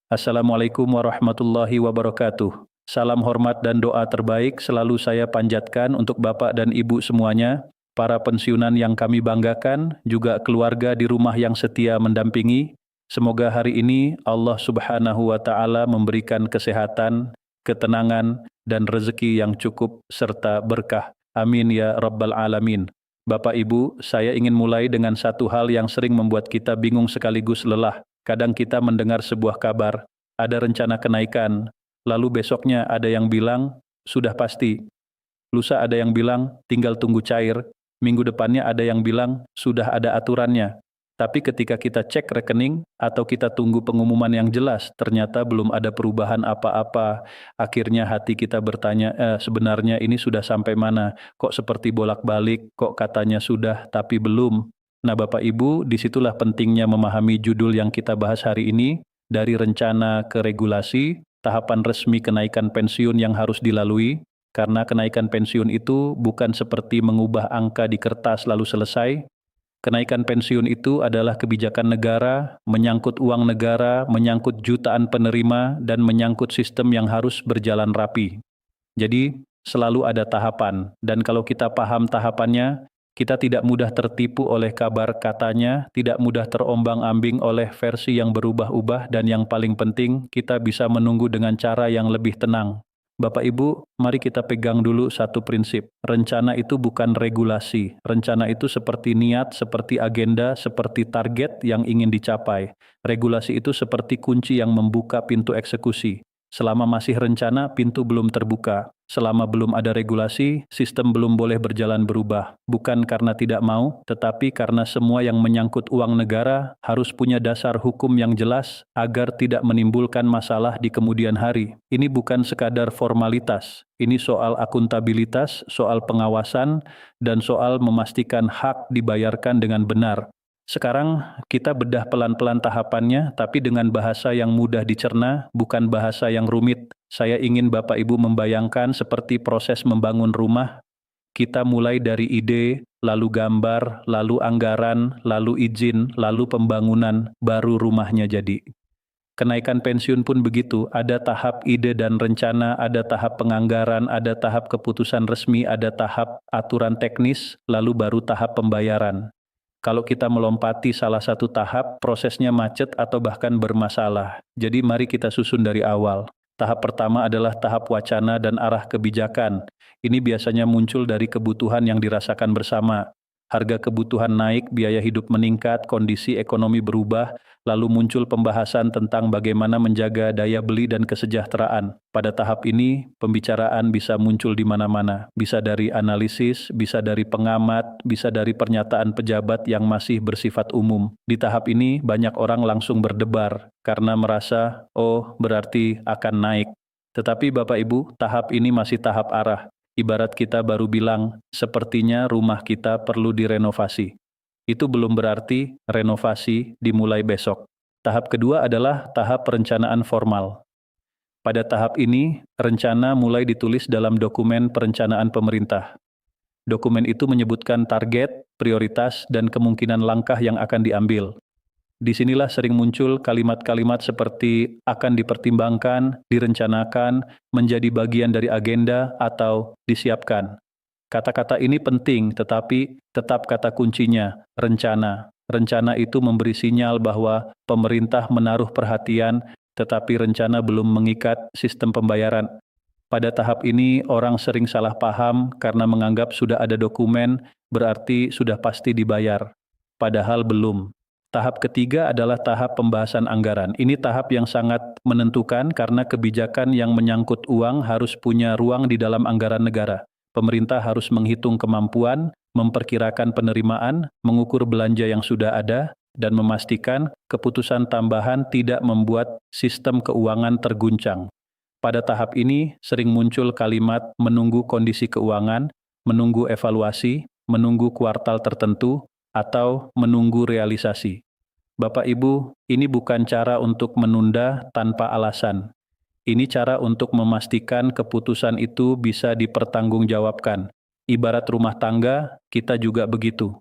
Assalamualaikum warahmatullahi wabarakatuh. Salam hormat dan doa terbaik selalu saya panjatkan untuk Bapak dan Ibu semuanya, para pensiunan yang kami banggakan, juga keluarga di rumah yang setia mendampingi. Semoga hari ini Allah Subhanahu wa Ta'ala memberikan kesehatan, ketenangan, dan rezeki yang cukup serta berkah. Amin ya Rabbal Alamin. Bapak Ibu, saya ingin mulai dengan satu hal yang sering membuat kita bingung sekaligus lelah. Kadang kita mendengar sebuah kabar, ada rencana kenaikan, lalu besoknya ada yang bilang, sudah pasti. Lusa ada yang bilang, tinggal tunggu cair. Minggu depannya ada yang bilang, sudah ada aturannya. Tapi ketika kita cek rekening, atau kita tunggu pengumuman yang jelas, ternyata belum ada perubahan apa-apa. Akhirnya hati kita bertanya, sebenarnya ini sudah sampai mana? Kok seperti bolak-balik, kok katanya sudah, tapi belum. Nah Bapak Ibu, disitulah pentingnya memahami judul yang kita bahas hari ini, dari rencana ke regulasi, tahapan resmi kenaikan pensiun yang harus dilalui, karena kenaikan pensiun itu bukan seperti mengubah angka di kertas lalu selesai. Kenaikan pensiun itu adalah kebijakan negara, menyangkut uang negara, menyangkut jutaan penerima, dan menyangkut sistem yang harus berjalan rapi. Jadi, selalu ada tahapan, dan kalau kita paham tahapannya, kita tidak mudah tertipu oleh kabar katanya, tidak mudah terombang-ambing oleh versi yang berubah-ubah, dan yang paling penting, kita bisa menunggu dengan cara yang lebih tenang. Bapak Ibu, mari kita pegang dulu satu prinsip. Rencana itu bukan regulasi. Rencana itu seperti niat, seperti agenda, seperti target yang ingin dicapai. Regulasi itu seperti kunci yang membuka pintu eksekusi. Selama masih rencana, pintu belum terbuka. Selama belum ada regulasi, sistem belum boleh berjalan berubah. Bukan karena tidak mau, tetapi karena semua yang menyangkut uang negara harus punya dasar hukum yang jelas agar tidak menimbulkan masalah di kemudian hari. Ini bukan sekadar formalitas. Ini soal akuntabilitas, soal pengawasan, dan soal memastikan hak dibayarkan dengan benar. Sekarang kita bedah pelan-pelan tahapannya, tapi dengan bahasa yang mudah dicerna, bukan bahasa yang rumit. Saya ingin Bapak Ibu membayangkan seperti proses membangun rumah. Kita mulai dari ide, lalu gambar, lalu anggaran, lalu izin, lalu pembangunan, baru rumahnya jadi. Kenaikan pensiun pun begitu, ada tahap ide dan rencana, ada tahap penganggaran, ada tahap keputusan resmi, ada tahap aturan teknis, lalu baru tahap pembayaran. Kalau kita melompati salah satu tahap, prosesnya macet atau bahkan bermasalah. Jadi mari kita susun dari awal. Tahap pertama adalah tahap wacana dan arah kebijakan. Ini biasanya muncul dari kebutuhan yang dirasakan bersama. Harga kebutuhan naik, biaya hidup meningkat, kondisi ekonomi berubah, lalu muncul pembahasan tentang bagaimana menjaga daya beli dan kesejahteraan. Pada tahap ini, pembicaraan bisa muncul di mana-mana. Bisa dari analisis, bisa dari pengamat, bisa dari pernyataan pejabat yang masih bersifat umum. Di tahap ini, banyak orang langsung berdebar karena merasa, oh berarti akan naik. Tetapi Bapak Ibu, tahap ini masih tahap arah. Ibarat kita baru bilang, sepertinya rumah kita perlu direnovasi. Itu belum berarti renovasi dimulai besok. Tahap kedua adalah tahap perencanaan formal. Pada tahap ini, rencana mulai ditulis dalam dokumen perencanaan pemerintah. Dokumen itu menyebutkan target, prioritas, dan kemungkinan langkah yang akan diambil. Disinilah sering muncul kalimat-kalimat seperti akan dipertimbangkan, direncanakan, menjadi bagian dari agenda, atau disiapkan. Kata-kata ini penting, tetapi tetap kata kuncinya, rencana. Rencana itu memberi sinyal bahwa pemerintah menaruh perhatian, tetapi rencana belum mengikat sistem pembayaran. Pada tahap ini, orang sering salah paham karena menganggap sudah ada dokumen, berarti sudah pasti dibayar. Padahal belum. Tahap ketiga adalah tahap pembahasan anggaran. Ini tahap yang sangat menentukan karena kebijakan yang menyangkut uang harus punya ruang di dalam anggaran negara. Pemerintah harus menghitung kemampuan, memperkirakan penerimaan, mengukur belanja yang sudah ada, dan memastikan keputusan tambahan tidak membuat sistem keuangan terguncang. Pada tahap ini sering muncul kalimat menunggu kondisi keuangan, menunggu evaluasi, menunggu kuartal tertentu, atau menunggu realisasi. Bapak Ibu, ini bukan cara untuk menunda tanpa alasan. Ini cara untuk memastikan keputusan itu bisa dipertanggungjawabkan. Ibarat rumah tangga, kita juga begitu.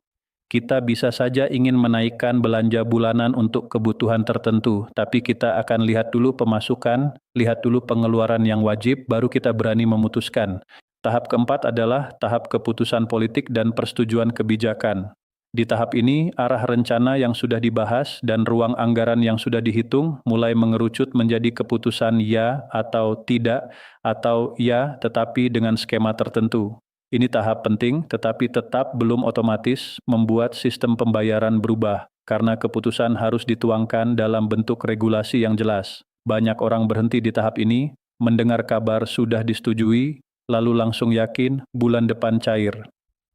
Kita bisa saja ingin menaikkan belanja bulanan untuk kebutuhan tertentu, tapi kita akan lihat dulu pemasukan, lihat dulu pengeluaran yang wajib, baru kita berani memutuskan. Tahap keempat adalah tahap keputusan politik dan persetujuan kebijakan. Di tahap ini, arah rencana yang sudah dibahas dan ruang anggaran yang sudah dihitung mulai mengerucut menjadi keputusan ya atau tidak, atau ya tetapi dengan skema tertentu. Ini tahap penting, tetapi tetap belum otomatis membuat sistem pembayaran berubah, karena keputusan harus dituangkan dalam bentuk regulasi yang jelas. Banyak orang berhenti di tahap ini, mendengar kabar sudah disetujui, lalu langsung yakin bulan depan cair.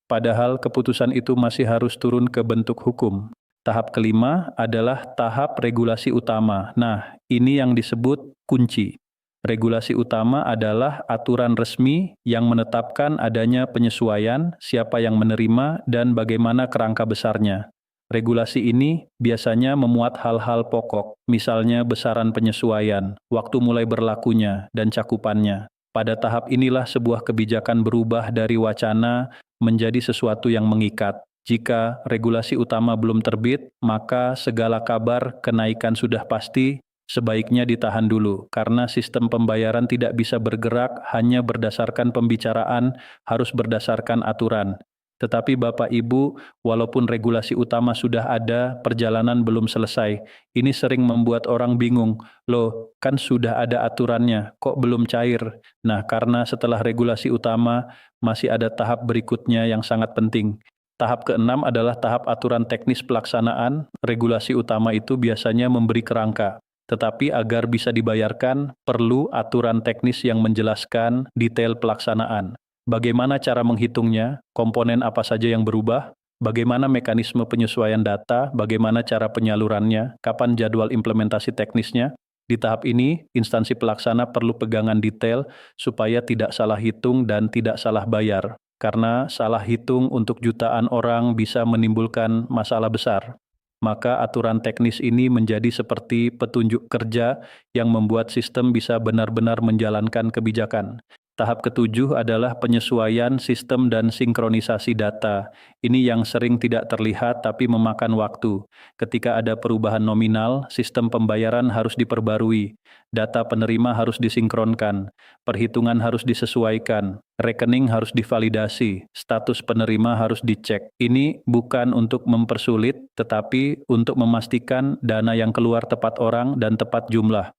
Padahal keputusan itu masih harus turun ke bentuk hukum. Tahap kelima adalah tahap regulasi utama. Nah, ini yang disebut kunci. Regulasi utama adalah aturan resmi yang menetapkan adanya penyesuaian, siapa yang menerima, dan bagaimana kerangka besarnya. Regulasi ini biasanya memuat hal-hal pokok, misalnya besaran penyesuaian, waktu mulai berlakunya, dan cakupannya. Pada tahap inilah sebuah kebijakan berubah dari wacana menjadi sesuatu yang mengikat. Jika regulasi utama belum terbit, maka segala kabar kenaikan sudah pasti, sebaiknya ditahan dulu, karena sistem pembayaran tidak bisa bergerak hanya berdasarkan pembicaraan, harus berdasarkan aturan. Tetapi Bapak Ibu, walaupun regulasi utama sudah ada, perjalanan belum selesai. Ini sering membuat orang bingung, loh kan sudah ada aturannya, kok belum cair? Nah, karena setelah regulasi utama, masih ada tahap berikutnya yang sangat penting. Tahap keenam adalah tahap aturan teknis pelaksanaan. Regulasi utama itu biasanya memberi kerangka. Tetapi agar bisa dibayarkan, perlu aturan teknis yang menjelaskan detail pelaksanaan. Bagaimana cara menghitungnya, komponen apa saja yang berubah, bagaimana mekanisme penyesuaian data, bagaimana cara penyalurannya, kapan jadwal implementasi teknisnya. Di tahap ini, instansi pelaksana perlu pegangan detail supaya tidak salah hitung dan tidak salah bayar. Karena salah hitung untuk jutaan orang bisa menimbulkan masalah besar. Maka aturan teknis ini menjadi seperti petunjuk kerja yang membuat sistem bisa benar-benar menjalankan kebijakan. Tahap ketujuh adalah penyesuaian sistem dan sinkronisasi data. Ini yang sering tidak terlihat tapi memakan waktu. Ketika ada perubahan nominal, sistem pembayaran harus diperbarui. Data penerima harus disinkronkan. Perhitungan harus disesuaikan. Rekening harus divalidasi. Status penerima harus dicek. Ini bukan untuk mempersulit, tetapi untuk memastikan dana yang keluar tepat orang dan tepat jumlah.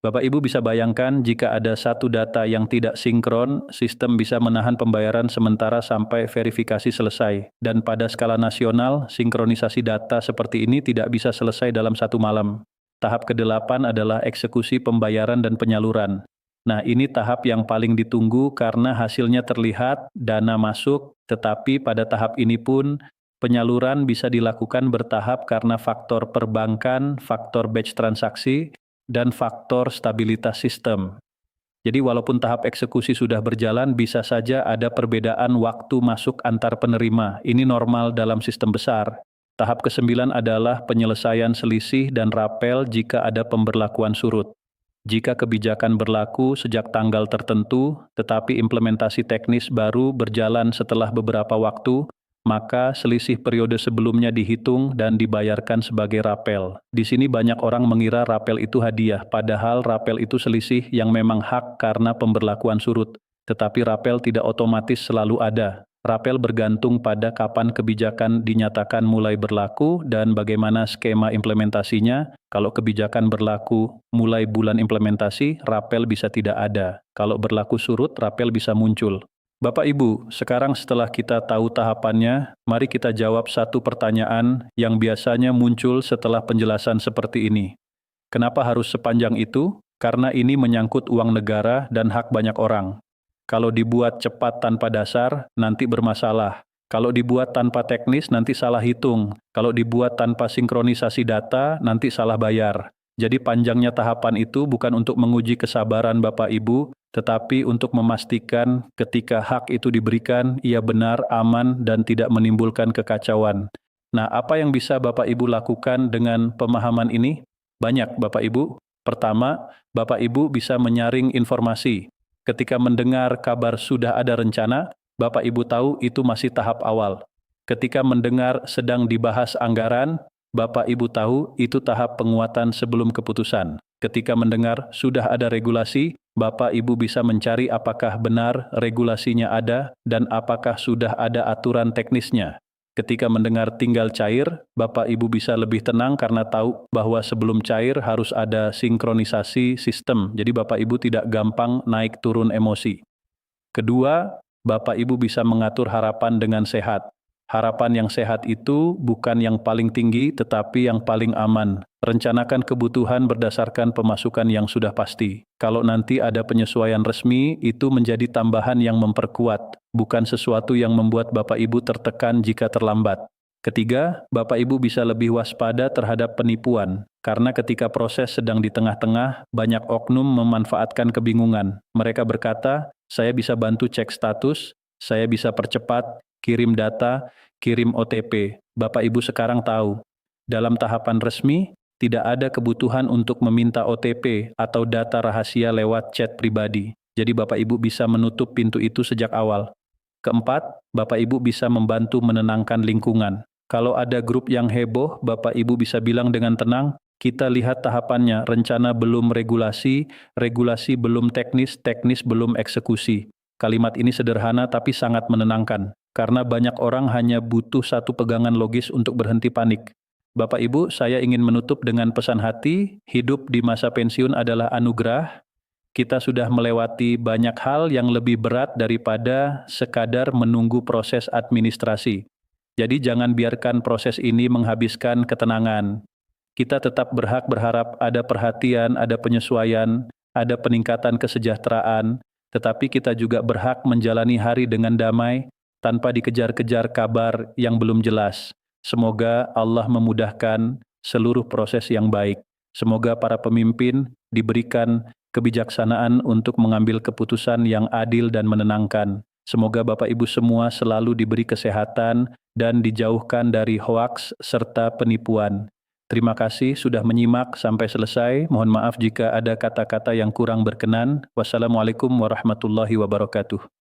Bapak Ibu bisa bayangkan jika ada satu data yang tidak sinkron, sistem bisa menahan pembayaran sementara sampai verifikasi selesai. Dan pada skala nasional, sinkronisasi data seperti ini tidak bisa selesai dalam satu malam. Tahap ke-8 adalah eksekusi pembayaran dan penyaluran. Nah, ini tahap yang paling ditunggu karena hasilnya terlihat, dana masuk, tetapi pada tahap ini pun penyaluran bisa dilakukan bertahap karena faktor perbankan, faktor batch transaksi, dan faktor stabilitas sistem. Jadi walaupun tahap eksekusi sudah berjalan, bisa saja ada perbedaan waktu masuk antar penerima. Ini normal dalam sistem besar. Tahap ke-9 adalah penyelesaian selisih dan rapel jika ada pemberlakuan surut. Jika kebijakan berlaku sejak tanggal tertentu, tetapi implementasi teknis baru berjalan setelah beberapa waktu, maka selisih periode sebelumnya dihitung dan dibayarkan sebagai rapel. Di sini banyak orang mengira rapel itu hadiah, padahal rapel itu selisih yang memang hak karena pemberlakuan surut. Tetapi rapel tidak otomatis selalu ada. Rapel bergantung pada kapan kebijakan dinyatakan mulai berlaku dan bagaimana skema implementasinya. Kalau kebijakan berlaku mulai bulan implementasi, rapel bisa tidak ada. Kalau berlaku surut, rapel bisa muncul. Bapak Ibu, sekarang setelah kita tahu tahapannya, mari kita jawab satu pertanyaan yang biasanya muncul setelah penjelasan seperti ini. Kenapa harus sepanjang itu? Karena ini menyangkut uang negara dan hak banyak orang. Kalau dibuat cepat tanpa dasar, nanti bermasalah. Kalau dibuat tanpa teknis, nanti salah hitung. Kalau dibuat tanpa sinkronisasi data, nanti salah bayar. Jadi panjangnya tahapan itu bukan untuk menguji kesabaran Bapak Ibu, tetapi untuk memastikan ketika hak itu diberikan, ia benar, aman, dan tidak menimbulkan kekacauan. Nah, apa yang bisa Bapak Ibu lakukan dengan pemahaman ini? Banyak, Bapak Ibu. Pertama, Bapak Ibu bisa menyaring informasi. Ketika mendengar kabar sudah ada rencana, Bapak Ibu tahu itu masih tahap awal. Ketika mendengar sedang dibahas anggaran, Bapak Ibu tahu itu tahap penguatan sebelum keputusan. Ketika mendengar sudah ada regulasi, Bapak Ibu bisa mencari apakah benar regulasinya ada dan apakah sudah ada aturan teknisnya. Ketika mendengar tinggal cair, Bapak Ibu bisa lebih tenang karena tahu bahwa sebelum cair harus ada sinkronisasi sistem. Jadi Bapak Ibu tidak gampang naik turun emosi. Kedua, Bapak Ibu bisa mengatur harapan dengan sehat. Harapan yang sehat itu bukan yang paling tinggi tetapi yang paling aman. Rencanakan kebutuhan berdasarkan pemasukan yang sudah pasti. Kalau nanti ada penyesuaian resmi, itu menjadi tambahan yang memperkuat, bukan sesuatu yang membuat Bapak Ibu tertekan jika terlambat. Ketiga, Bapak Ibu bisa lebih waspada terhadap penipuan, karena ketika proses sedang di tengah-tengah, banyak oknum memanfaatkan kebingungan. Mereka berkata, saya bisa bantu cek status, saya bisa percepat, kirim data, kirim OTP. Bapak Ibu sekarang tahu, dalam tahapan resmi, tidak ada kebutuhan untuk meminta OTP atau data rahasia lewat chat pribadi. Jadi Bapak Ibu bisa menutup pintu itu sejak awal. Keempat, Bapak Ibu bisa membantu menenangkan lingkungan. Kalau ada grup yang heboh, Bapak Ibu bisa bilang dengan tenang, kita lihat tahapannya, rencana belum regulasi, regulasi belum teknis, teknis belum eksekusi. Kalimat ini sederhana tapi sangat menenangkan, karena banyak orang hanya butuh satu pegangan logis untuk berhenti panik. Bapak Ibu, saya ingin menutup dengan pesan hati, hidup di masa pensiun adalah anugerah. Kita sudah melewati banyak hal yang lebih berat daripada sekadar menunggu proses administrasi. Jadi jangan biarkan proses ini menghabiskan ketenangan. Kita tetap berharap ada perhatian, ada penyesuaian, ada peningkatan kesejahteraan, tetapi kita juga berhak menjalani hari dengan damai, tanpa dikejar-kejar kabar yang belum jelas. Semoga Allah memudahkan seluruh proses yang baik. Semoga para pemimpin diberikan kebijaksanaan untuk mengambil keputusan yang adil dan menenangkan. Semoga Bapak Ibu semua selalu diberi kesehatan dan dijauhkan dari hoaks serta penipuan. Terima kasih sudah menyimak sampai selesai. Mohon maaf jika ada kata-kata yang kurang berkenan. Wassalamualaikum warahmatullahi wabarakatuh.